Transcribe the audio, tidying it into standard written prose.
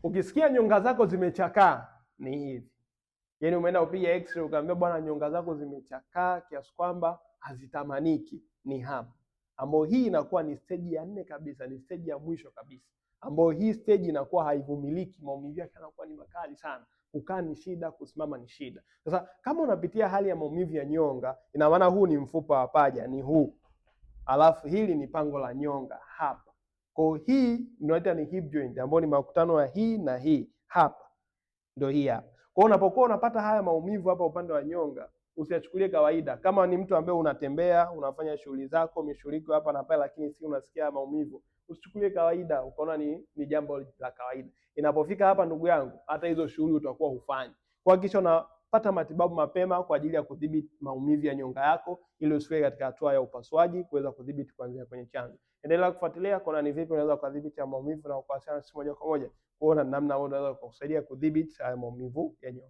Ukisikia nyonga zako zimechakaa ni hivi. Yaani umeenda kupiga x-ray ukaambia bwana nyonga zako zimechakaa kiasi kwamba hazitamaniki, ni hapa. Ambayo hii inakuwa ni stage ya 4 kabisa, ni stage ya mwisho kabisa. Ambayo hii stage inakuwa haivumiliki, maumivu yake yanakuwa ni makali sana. Kukaa ni shida, kusimama ni shida. Sasa kama unapitia hali ya maumivu ya nyonga, ina maana huu ni mfupa wa paja, ni huu. Alafu hili ni pango la nyonga hapa. Kwa hii inaitwa ni hip joint ambayo ni makutano ya hii na hii hapa. Ndio hii hapa. Kwa unapokuwa unapata haya maumivu hapa upande wa nyonga, usiyachukulie kawaida. Kama ni mtu ambaye unatembea, unafanya shughuli zako, mishughuliko hapa na pale lakini si unasikia maumivu, usichukulie kawaida, ukaona ni jambo la kawaida. Inapofika hapa ndugu yangu, hata hizo shughuli utakuwa hufanyi. Kwa hakikisha unapata matibabu mapema kwa ajili ya kudhibiti maumivu ya nyonga yako ili usifike katika hatua ya upasuaji kuweza kudhibiti kuanzia kwenye chanzo. Endelea kufuatilia kuona ni vipi unaweza kudhibiti maumivu na kuwasiliana moja kwa moja kuona namna unaweza kusaidia kudhibiti haya maumivu ya nyonga.